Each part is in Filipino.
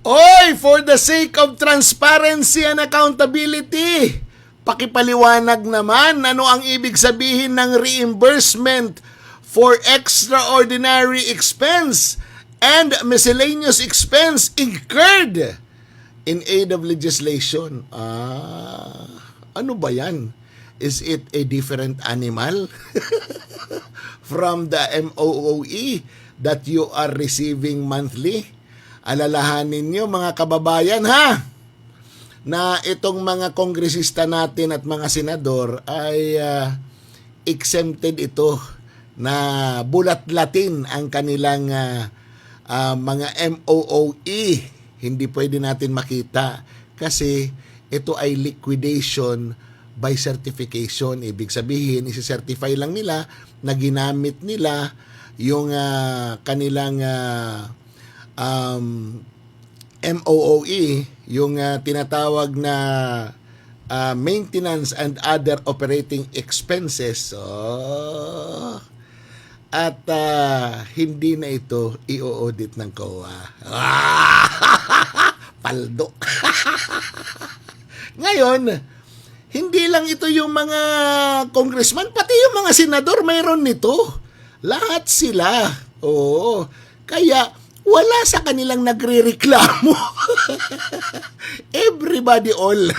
Oy, for the sake of transparency and accountability, pakipaliwanag naman ano ang ibig sabihin ng reimbursement for extraordinary expense and miscellaneous expense incurred in aid of legislation. Ano ba yan? Is it a different animal from the MOOE that you are receiving monthly? Alalahanin nyo mga kababayan ha, na itong mga kongresista natin at mga senador ay exempted ito na bulat-latin ang kanilang mga MOOE. Hindi pwede natin makita kasi ito ay liquidation by certification. Ibig sabihin, isi-certify lang nila na ginamit nila yung kanilang MOOE, yung tinatawag na maintenance and other operating expenses. At hindi na ito i-audit ng COA. Paldo. Ngayon, hindi lang ito yung mga congressman, pati yung mga senador mayroon nito. Lahat sila. Oo. Kaya wala sa kanilang nagrereklamo. Everybody all.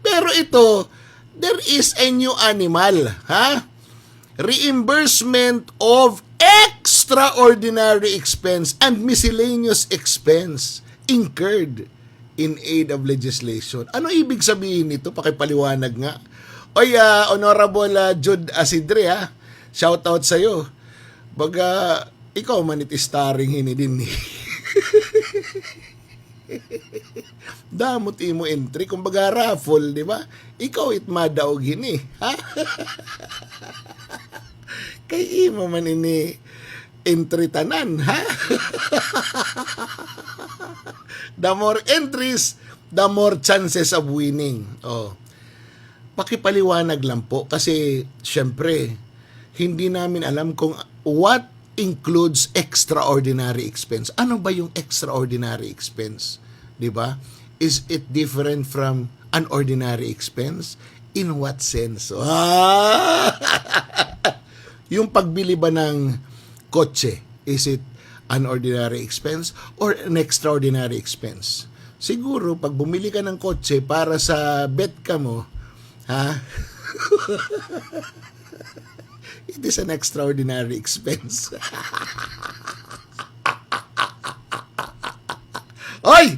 Pero ito, there is a new animal, ha? Reimbursement of extraordinary expense and miscellaneous expense incurred in aid of legislation. Ano ibig sabihin nito? Pakipaliwanag nga. Oy, Honorable Jude Asidre, ha? Shout out sa'yo. Baga, ikaw man it starring hini din ni. Damot imo entry, kumbaga raffle, di ba? Ikaw it madaog hini, ha? Kay imo man ini entry tanan, ha? The more entries, the more chances of winning. Pakipaliwanag lang po kasi syempre hindi namin alam kung what includes extraordinary expense. Ano ba yung extraordinary expense? 'Di ba? Is it different from an ordinary expense? In what sense? Yung pagbili ba ng kotse, is it an ordinary expense or an extraordinary expense? Siguro pag bumili ka ng kotse para sa bet ka mo, ha? It is an extraordinary expense. Oy!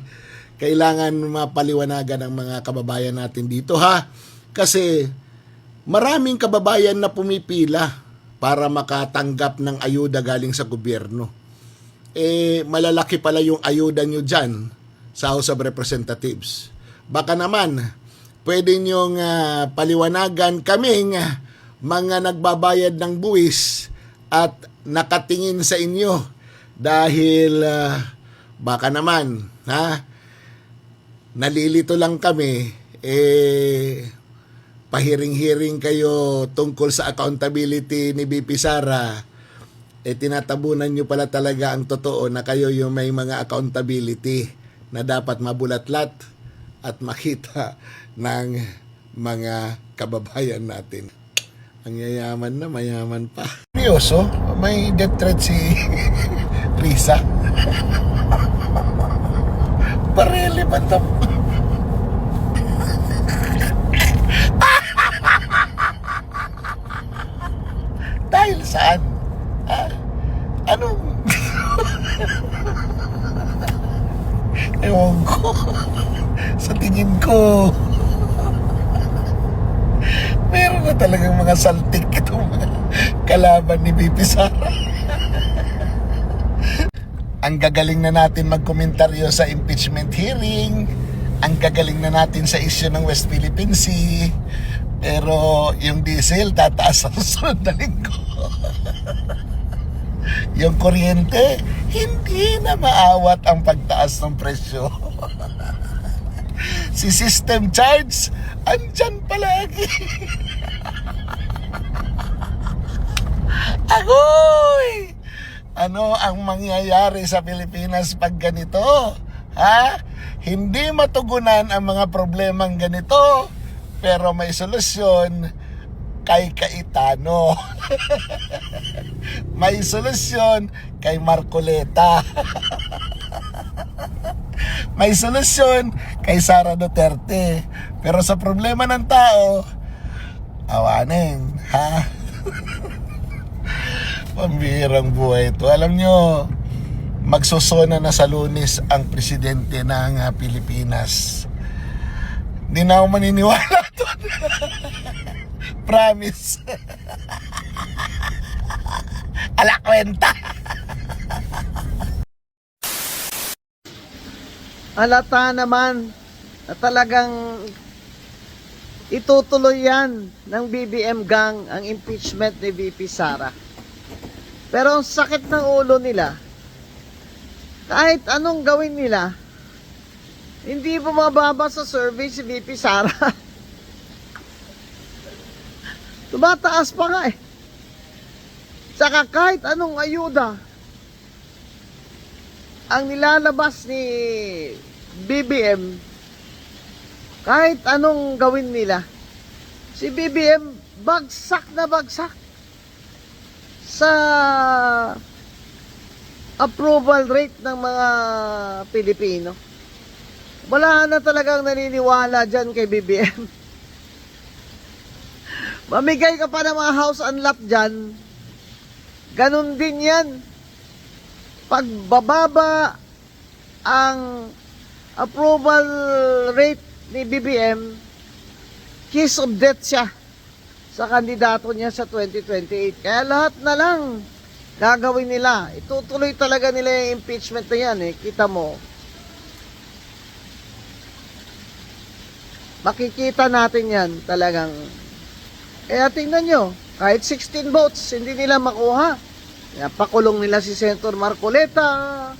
Kailangan mapaliwanagan ng mga kababayan natin dito, ha? Kasi maraming kababayan na pumipila para makatanggap ng ayuda galing sa gobyerno. Malalaki pala yung ayuda nyo dyan sa House of Representatives. Baka naman, pwede nyong paliwanagan kaming mga nagbabayad ng buwis at nakatingin sa inyo dahil baka naman nalilito lang kami pahiring-hiring kayo tungkol sa accountability ni BP Sara, tinatabunan nyo pala talaga ang totoo na kayo yung may mga accountability na dapat mabulatlat at makita ng mga kababayan natin. Ang yayaman na, mayaman pa. Seryoso? May death threat si Risa? Barili ba ito? Dahil saan? Anong? Ewan ko. Sa tingin ko, meron na talagang mga saltik itong mga kalaban ni BP Sara. Ang gagaling na natin magkomentaryo sa impeachment hearing, ang gagaling na natin sa issue ng West Philippine Sea, pero yung diesel tataas sa susunod na linggo. Yung kuryente, hindi na maawat ang pagtaas ng presyo. Si system charge, andyan palagi. Agoy! Ano ang mangyayari sa Pilipinas pag ganito? Ha? Hindi matugunan ang mga problemang ganito, pero may solusyon kay Cayetano. May solusyon kay Marcoleta. May solusyon kay Sara Duterte. Pero sa problema ng tao, awanin, ha? Pambihirang buhay ito. Alam nyo, magsusona na sa Lunes ang presidente ng Pilipinas. Hindi na ako maniniwala doon. Promise. Ala kwenta. Halata naman na talagang itutuloy yan ng BBM gang ang impeachment ni VP Sara. Pero ang sakit ng ulo nila, kahit anong gawin nila, hindi bumababa sa survey si VP Sara. Tumataas pa nga eh. Saka kahit anong ayuda ang nilalabas ni BBM, kahit anong gawin nila, si BBM bagsak na bagsak sa approval rate ng mga Pilipino. Wala na talagang naniniwala dyan kay BBM. Mamigay ka pa ng mga house and lot dyan, ganun din yan. Pag bababa ang approval rate ni BBM, kiss of death siya sa kandidato niya sa 2028. Kaya lahat na lang gagawin nila. Itutuloy talaga nila yung impeachment na yan eh. Kita mo. Makikita natin yan talagang. Kaya tingnan nyo, kahit 16 votes, hindi nila makuha. Kaya pakulong nila si Senator Marcoleta,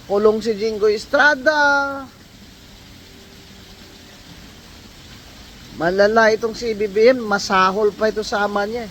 kulong si Jingoy Estrada. Malala itong si BBM, masahol pa ito sa ama niya.